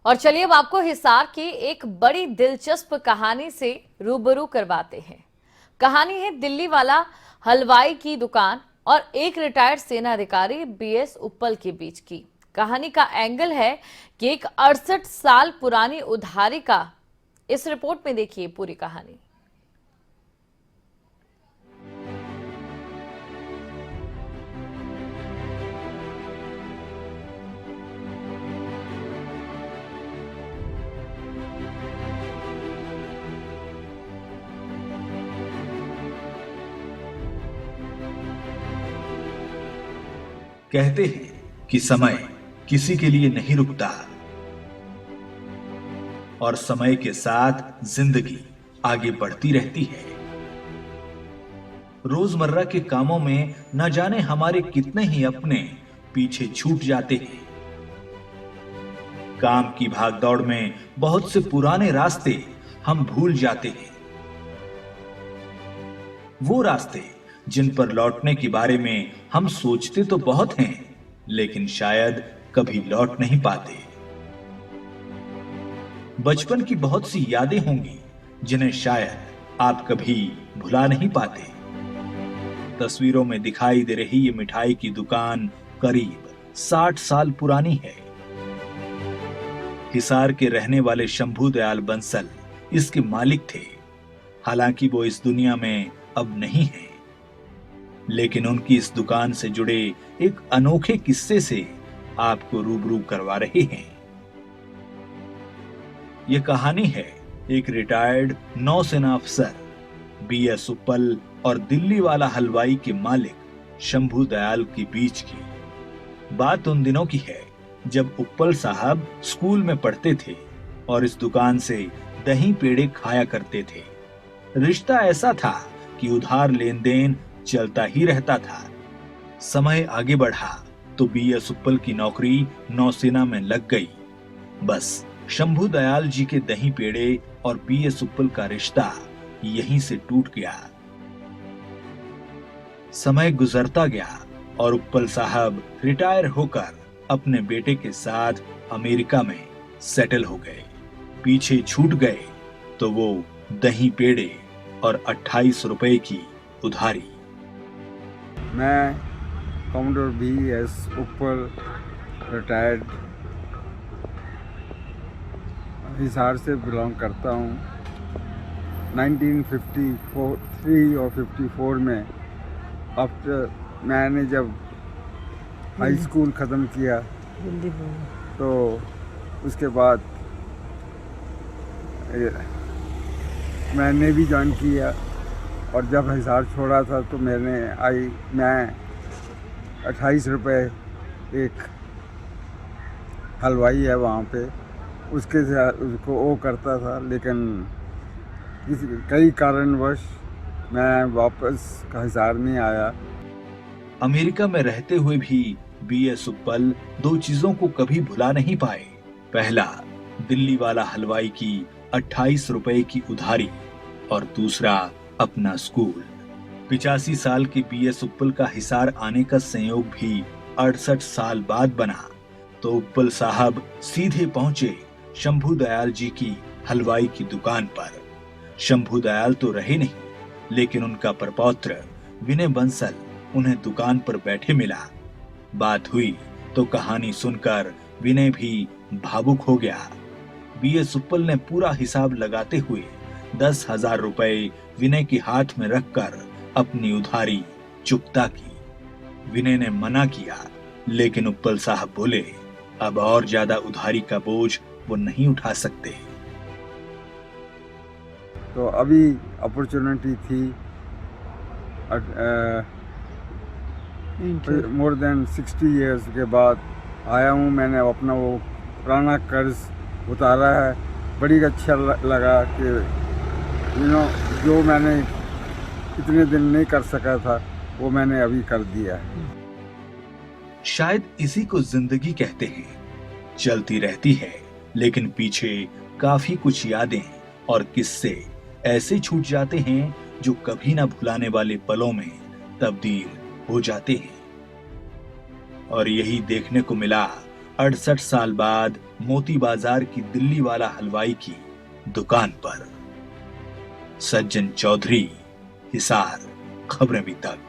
और चलिए अब आपको हिसार की एक बड़ी दिलचस्प कहानी से रूबरू करवाते हैं। कहानी है दिल्ली वाला हलवाई की दुकान और एक रिटायर्ड सेना अधिकारी बीएस उप्पल के बीच की। कहानी का एंगल है कि एक 68 साल पुरानी उधारी का। इस रिपोर्ट में देखिए पूरी कहानी। कहते हैं कि समय किसी के लिए नहीं रुकता और समय के साथ जिंदगी आगे बढ़ती रहती है। रोजमर्रा के कामों में न जाने हमारे कितने ही अपने पीछे छूट जाते हैं। काम की भागदौड़ में बहुत से पुराने रास्ते हम भूल जाते हैं। वो रास्ते जिन पर लौटने के बारे में हम सोचते तो बहुत हैं, लेकिन शायद कभी लौट नहीं पाते। बचपन की बहुत सी यादें होंगी जिन्हें शायद आप कभी भुला नहीं पाते। तस्वीरों में दिखाई दे रही ये मिठाई की दुकान करीब 60 साल पुरानी है। हिसार के रहने वाले शंभू दयाल बंसल इसके मालिक थे। हालांकि वो इस दुनिया में अब नहीं है, लेकिन उनकी इस दुकान से जुड़े एक अनोखे किस्से से आपको रूबरू करवा रहे हैं। यह कहानी है एक रिटायर्ड नौसेना अफसर बीएस उप्पल और दिल्ली वाला हलवाई के मालिक शंभू दयाल के बीच की। बात उन दिनों की है जब उप्पल साहब स्कूल में पढ़ते थे और इस दुकान से दही पेड़े खाया करते थे। रिश्ता ऐसा था कि उधार लेन देन चलता ही रहता था। समय आगे बढ़ा तो बीएस उप्पल की नौकरी नौसेना में लग गई। बस शंभू दयाल जी के दही पेड़े और बीएस उप्पल का रिश्ता यहीं से टूट गया। समय गुजरता गया और उप्पल साहब रिटायर होकर अपने बेटे के साथ अमेरिका में सेटल हो गए। पीछे छूट गए तो वो दही पेड़े और 28 रुपए की उधारी। मैं कमांडर बीएस उप्पल रिटायर्ड हिसार से बिलोंग करता हूँ। 1953 और 54 में आफ्टर मैंने जब हाई स्कूल ख़त्म किया तो उसके बाद मैंने भी ज्वाइन किया और जब हिसार छोड़ा था तो मैं 28 रुपये एक हलवाई है वहाँ पे उसके से उसको वो करता था, लेकिन कई कारणवश मैं वापस हिसार नहीं आया। अमेरिका में रहते हुए भी बीएस उप्पल दो चीजों को कभी भुला नहीं पाए। पहला, दिल्ली वाला हलवाई की 28 रुपए की उधारी और दूसरा अपना स्कूल। 85 साल के बीएस उप्पल का हिसार आने का संयोग भी 68 साल बाद बना तो उप्पल साहब सीधे पहुंचे शंभू दयाल जी की हलवाई की दुकान पर। शंभू दयाल तो रहे नहीं, लेकिन उनका प्रपौत्र विनय बंसल उन्हें दुकान पर बैठे मिला। बात हुई तो कहानी सुनकर विनय भी भावुक हो गया। बीएस उप्पल ने पूरा हिसाब लगाते हुए 10,000 रुपए विनय के हाथ में रखकर अपनी उधारी चुकता की। विनय ने मना किया, लेकिन उप्पल साहब बोले अब और ज्यादा उधारी का बोझ वो नहीं उठा सकते। तो अभी अपॉर्चुनिटी थी, मोर देन 60 इयर्स के बाद आया हूँ। मैंने अपना वो पुराना कर्ज उतारा है। बड़ी अच्छा लगा कि जो मैंने इतने दिन नहीं कर सका था वो मैंने अभी कर दिया। शायद इसी को जिंदगी कहते हैं। चलती रहती है, लेकिन पीछे काफी कुछ यादें और किस्से ऐसे छूट जाते हैं जो कभी ना भुलाने वाले पलों में तब्दील हो जाते हैं। और यही देखने को मिला 68 साल बाद मोती बाजार की दिल्ली वाला हलवाई की दुकान पर। सज्जन चौधरी, हिसार, खबरें अभी तक।